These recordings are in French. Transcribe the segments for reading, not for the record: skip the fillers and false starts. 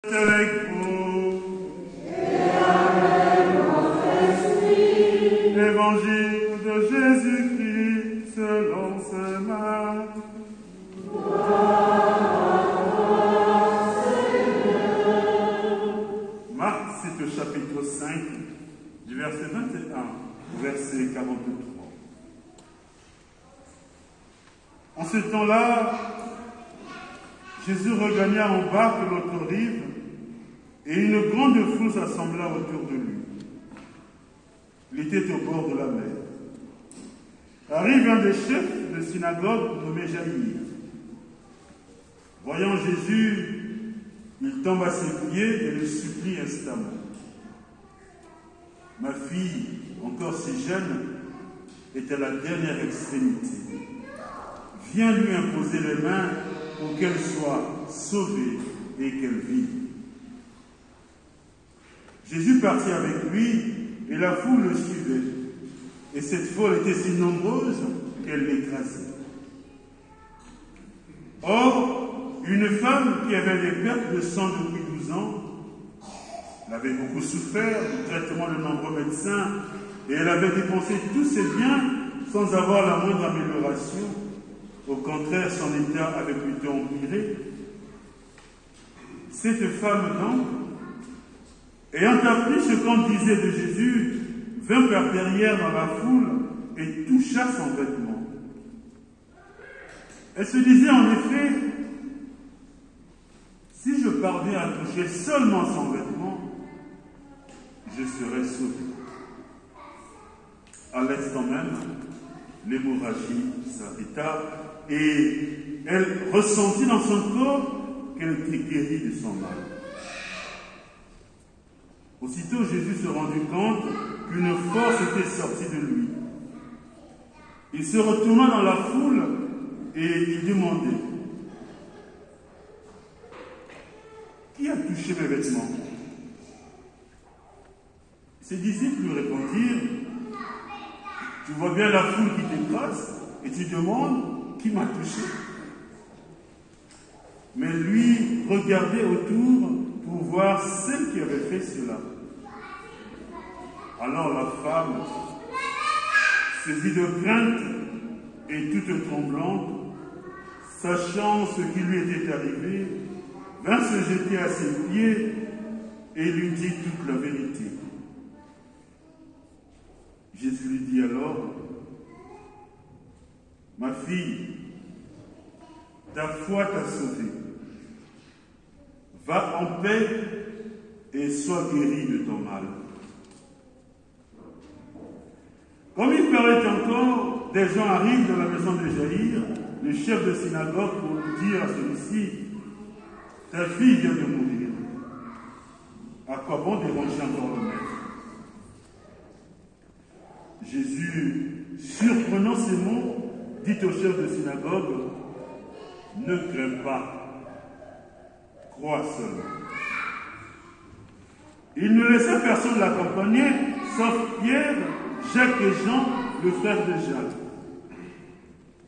Avec vous. Et avec votre esprit. Évangile de Jésus-Christ selon Saint Marc. Marc, c'est au chapitre 5, du verset 21 au verset 43. En ce temps-là, Jésus regagna en barque l'autre rive, et une grande foule s'assembla autour de lui. Il était au bord de la mer. Arrive un des chefs de synagogue nommé Jaïr. Voyant Jésus, il tombe à ses pieds et le supplie instamment. Ma fille, encore si jeune, est à la dernière extrémité. Viens lui imposer les mains pour qu'elle soit sauvée et qu'elle vive. Jésus partit avec lui et la foule le suivait. Et cette foule était si nombreuse qu'elle l'écrasait. Or, une femme qui avait des pertes de sang depuis 12 ans, elle avait beaucoup souffert du traitement de nombreux médecins et elle avait dépensé tous ses biens sans avoir la moindre amélioration. Au contraire, son état avait plutôt empiré. Cette femme, donc, ayant appris ce qu'on disait de Jésus, vint par derrière dans la foule et toucha son vêtement. Elle se disait en effet, si je parviens à toucher seulement son vêtement, je serai sauvé. À l'instant même, l'hémorragie s'arrêta et elle ressentit dans son corps qu'elle était guérie de son mal. Aussitôt, Jésus se rendit compte qu'une force était sortie de lui. Il se retourna dans la foule et il demandait, « Qui a touché mes vêtements ?» Ses disciples lui répondirent, « Tu vois bien la foule qui t'écrase et tu demandes, qui m'a touché ?» Mais lui regardait autour pour voir celle qui avait fait cela. Alors la femme, saisie de crainte et toute tremblante, sachant ce qui lui était arrivé, vint se jeter à ses pieds et lui dit toute la vérité. Jésus lui dit alors, « Ma fille, ta foi t'a sauvée. Va en paix et sois guérie de ton mal. » Comme il parlait encore, des gens arrivent dans la maison de Jaïr, le chef de synagogue, pour lui dire à celui-ci, « Ta fille vient de mourir. À quoi bon déranger encore le maître ?» Jésus, surprenant ces mots, dit au chef de synagogue, « Ne crains pas, crois seulement. » Il ne laissait personne l'accompagner, sauf Pierre, Jacques et Jean, le frère de Jacques.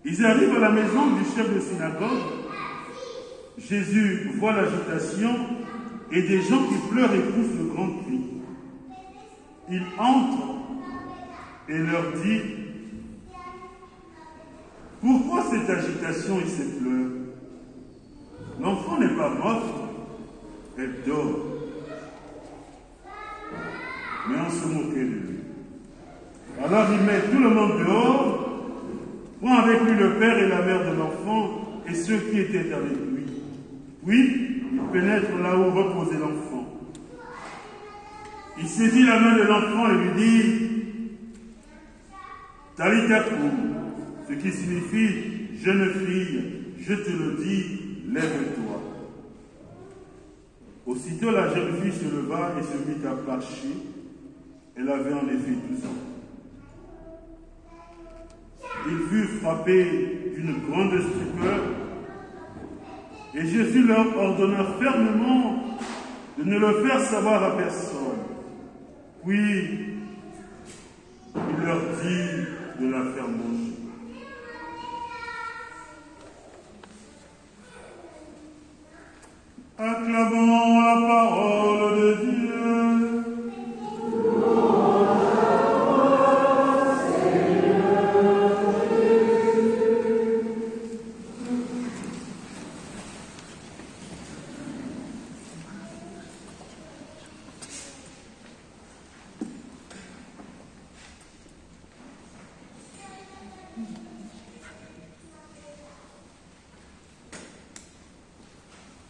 Ils arrivent à la maison du chef de synagogue. Jésus voit l'agitation et des gens qui pleurent et poussent le grand cri. Il entre et leur dit, « Pourquoi cette agitation et ces pleurs? L'enfant n'est pas mort, elle dort. » Mais on se moquait de lui. Alors il met tout le monde dehors, prend avec lui le père et la mère de l'enfant et ceux qui étaient avec lui. Puis il pénètre là où reposait l'enfant. Il saisit la main de l'enfant et lui dit, « Talitha koum », ce qui signifie, « Jeune fille, je te le dis, lève-toi. » Aussitôt la jeune fille se leva et se mit à marcher. Elle avait en effet 12 ans. Il fut frappé d'une grande stupeur et Jésus leur ordonna fermement de ne le faire savoir à personne. Puis, il leur dit de la faire manger. Acclamons la parole de Dieu.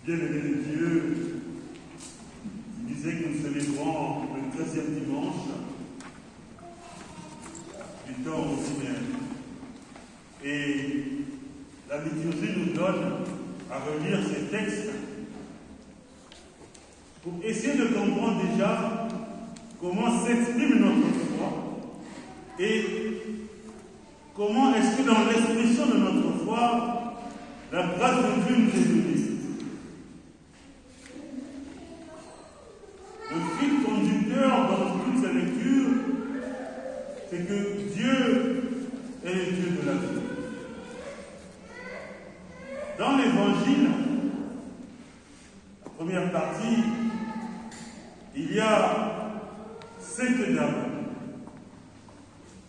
Bien-aimés de Dieu, il disait que nous célébrons le 13e dimanche du temps ordinaire. Et la liturgie nous donne à relire ces textes pour essayer de comprendre déjà comment s'exprime notre foi et comment est-ce que dans l'expression de notre foi, la grâce de Dieu nous est donnée. Le fil conducteur dans toutes ces lectures, c'est que Dieu est le Dieu de la vie. Dans l'Évangile, la première partie, il y a 5 dames.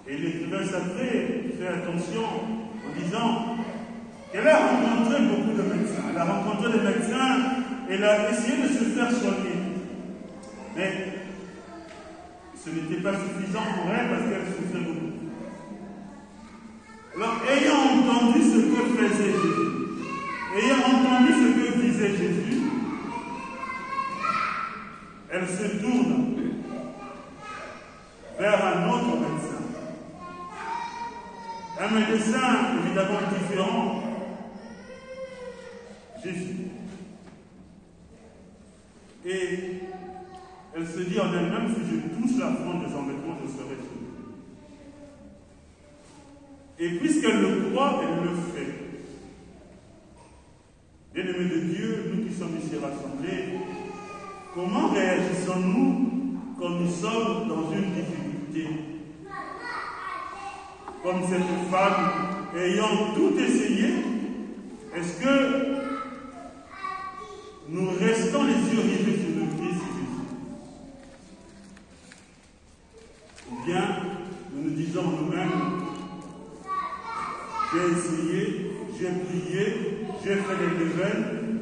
Et l'écrivain sacré fait attention en disant qu'elle a rencontré beaucoup de médecins. Elle a rencontré des médecins, elle a essayé de se faire soigner. Mais ce n'était pas suffisant pour elle parce qu'elle souffrait beaucoup. Alors, ayant entendu ce que faisait Jésus, ayant entendu ce que disait Jésus, elle se tourne vers un autre médecin. Un médecin évidemment différent, Jésus. Et elle se dit en elle-même, si je touche la fronde de son vêtement, je serai sauvée. Et puisqu'elle le croit, elle le fait. Bien-aimés de Dieu, nous qui sommes ici rassemblés, comment réagissons-nous quand nous sommes dans une difficulté? Comme cette femme ayant tout essayé, est-ce que nous restons les yeux rivés sur le Christ Jésus? Ou bien nous nous disons nous-mêmes, j'ai essayé, j'ai prié, j'ai fait des réveils,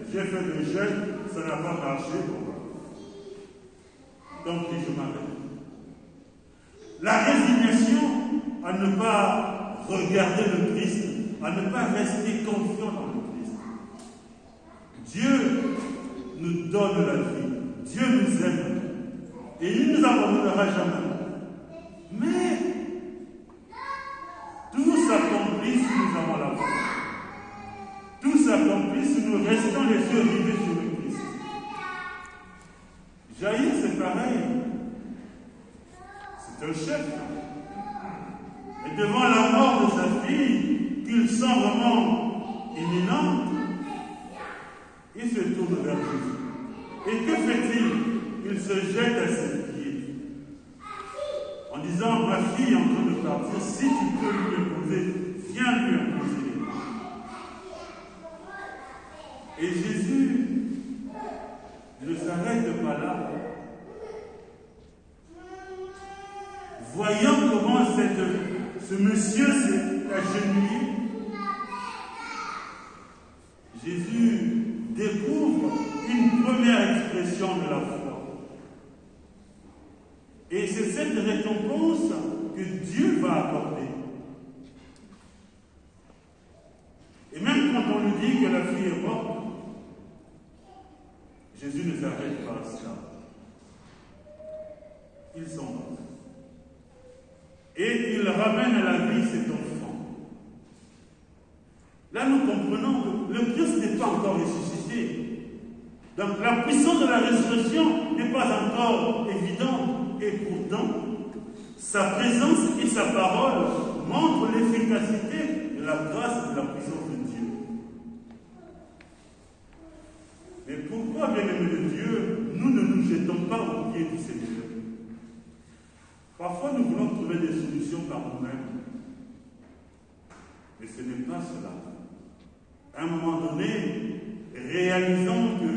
j'ai fait des jeûnes, ça n'a pas marché pour moi. Donc je m'arrête. La résignation à ne pas regarder le Christ, à ne pas rester confiant dans le Christ. Dieu nous donne la vie, Dieu nous aime, et il ne nous abandonnera jamais. Mais tout s'accomplit si nous avons la foi. Tout s'accomplit si nous restons les yeux rivés sur le Christ. Jaïr, c'est pareil. C'est un chef. Et devant la mort de sa fille, qu'il sent vraiment imminente, il se tourne vers Jésus. Et que fait-il? Il se jette à ses pieds. En disant, ma fille est en train de partir, si tu peux lui épouser, viens lui épouser. Et Jésus ne s'arrête pas là. Voyant comment ce monsieur s'est agenouillé, Jésus découvre une première expression de la foi. Et c'est cette récompense que Dieu va accorder. Et même quand on lui dit que la fille est morte, Jésus ne s'arrête pas à cela. Il s'en va. Et il ramène à la vie cet enfant. Là, nous comprenons que le Christ n'est pas encore ressuscité. Donc, la puissance de la résurrection n'est pas encore évidente. Et pourtant, sa présence et sa parole montrent l'efficacité de la grâce et de la puissance de Dieu. Mais pourquoi, bien-aimés de Dieu, nous ne nous jetons pas au pied du Seigneur? Parfois, nous voulons trouver des solutions par nous-mêmes. Mais ce n'est pas cela. À un moment donné, réalisons que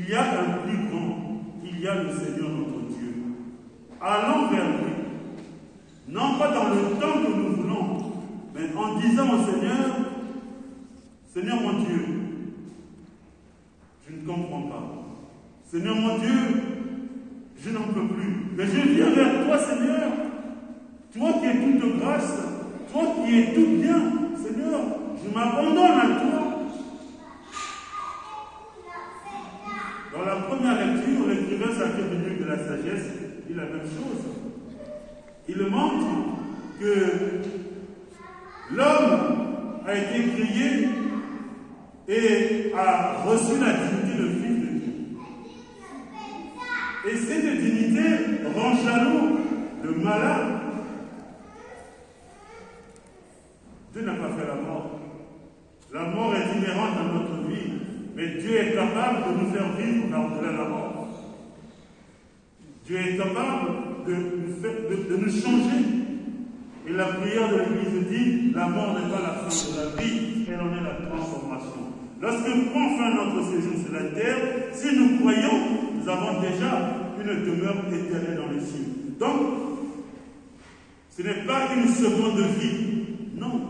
il y a un plus grand, il y a le Seigneur notre Dieu. Allons vers lui, non pas dans le temps que nous voulons, mais en disant au Seigneur, Seigneur mon Dieu, je ne comprends pas. Seigneur mon Dieu, je n'en peux plus. Mais je viens vers toi, Seigneur. Toi qui es toute grâce, toi qui es tout bien, Seigneur, je m'abandonne à toi. Dans la première lecture, l'écrivain sacré de la sagesse dit la même chose. Il montre que l'homme a été créé et a reçu la dignité de fils de Dieu. Et cette dignité rend jaloux le malade. Dieu n'a pas fait la mort. La mort est inhérente à notre vie, mais Dieu est capable de nous faire vivre par-delà la mort. Dieu est capable de nous changer. Et la prière de l'Église dit, la mort n'est pas la fin de la vie, elle en est la transformation. Lorsque prend fin notre séjour sur la terre, si nous croyons, nous avons déjà une demeure éternelle dans les cieux. Donc, ce n'est pas une seconde vie, non,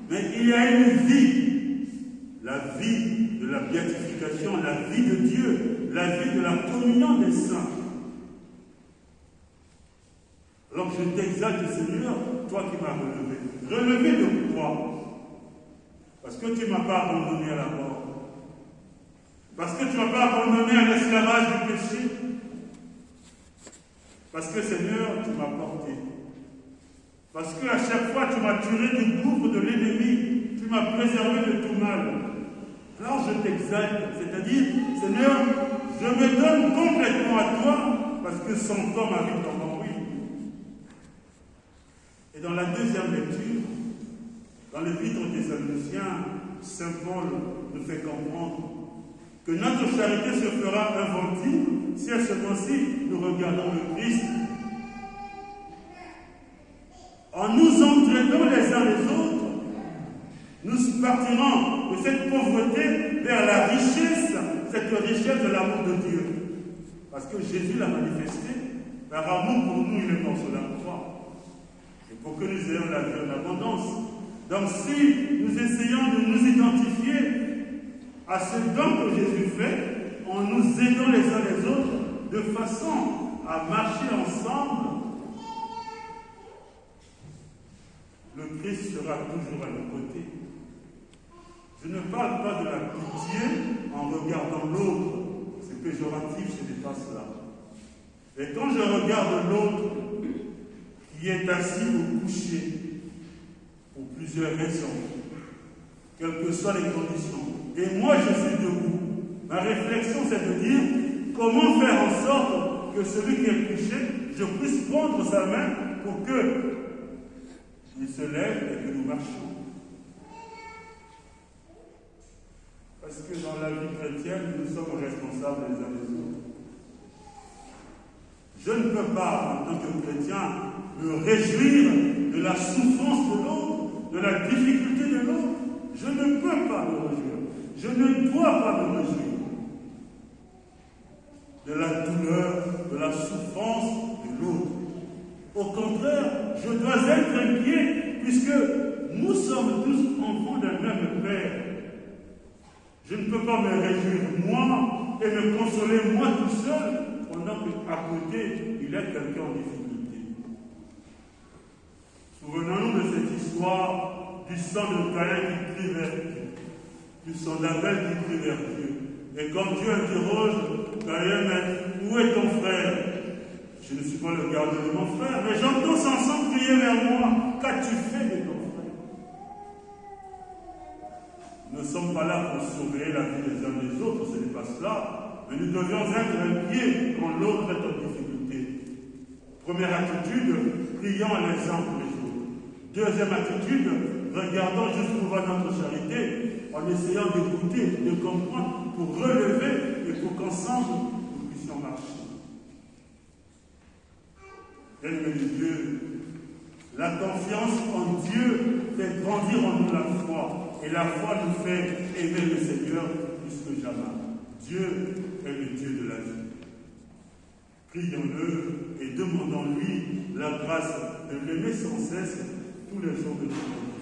mais il y a une vie, la vie de la béatification, la vie de Dieu, la vie de la communion des saints. Alors je t'exalte, Seigneur, toi qui m'as relevé. Relevé de quoi? Parce que tu ne m'as pas abandonné à la mort. Parce que tu ne m'as pas abandonné à l'esclavage du péché. Parce que, Seigneur, tu m'as porté. Parce qu'à chaque fois, tu m'as tiré du gouffre de l'ennemi. Tu m'as préservé de tout mal. Alors je t'exalte, c'est-à-dire, Seigneur, je me donne complètement à toi, parce que sans toi, ma vie t'en ennuie. Et dans la deuxième lecture, dans l'Épître aux Thessaloniciens, Saint Paul nous fait comprendre que notre charité se fera inventive si à ce temps-ci nous regardons le Christ. En nous entraînant les uns les autres, nous partirons de cette pauvreté vers la richesse, cette richesse de l'amour de Dieu. Parce que Jésus l'a manifesté, par amour pour nous, il est mort sur la croix. Et pour que nous ayons la vie en abondance. Donc si nous essayons de nous identifier à ce don que Jésus fait, en nous aidant les uns les autres, de façon à marcher ensemble, le Christ sera toujours à nos côtés. Je ne parle pas de la pitié en regardant l'autre. C'est péjoratif, ce n'est pas cela. Et quand je regarde l'autre qui est assis ou couché, pour plusieurs raisons, quelles que soient les conditions, et moi je suis debout, ma réflexion c'est de dire comment faire en sorte que celui qui est couché, je puisse prendre sa main pour qu'il se lève et que nous marchions. Parce que dans la vie chrétienne, nous sommes responsables les uns des autres. Je ne peux pas, en tant que chrétien, me réjouir de la souffrance de l'autre, de la difficulté de l'autre. Je ne peux pas me réjouir. Je ne dois pas me réjouir de la douleur, de la souffrance de l'autre. Au contraire, je dois être inquiet puisque nous sommes tous enfants d'un même Père. Je ne peux pas me réjouir moi et me consoler moi tout seul pendant qu'à côté, il y a quelqu'un en difficulté. Souvenons-nous de cette histoire du sang de Caïn qui crie vers Dieu, du sang d'Abel qui crie vers Dieu. Et quand Dieu interroge Caïn, où est ton frère? Je ne suis pas le gardien de mon frère, mais j'entends son sang crier vers moi. Qu'as-tu fait de ton frère? Nous ne sommes pas là pour sauver la vie des uns des autres, ce n'est pas cela. Mais nous devions être inquiets quand l'autre est en difficulté. Première attitude, prions les uns pour les autres. Deuxième attitude, regardons jusqu'où va notre charité, en essayant d'écouter, de comprendre, pour relever et pour qu'ensemble nous puissions marcher. Bien-aimés de Dieu, la confiance en Dieu fait grandir en nous la foi. Et la foi nous fait aimer le Seigneur plus que jamais. Dieu est le Dieu de la vie. Prions-le et demandons-lui la grâce de l'aimer sans cesse tous les jours de notre vie.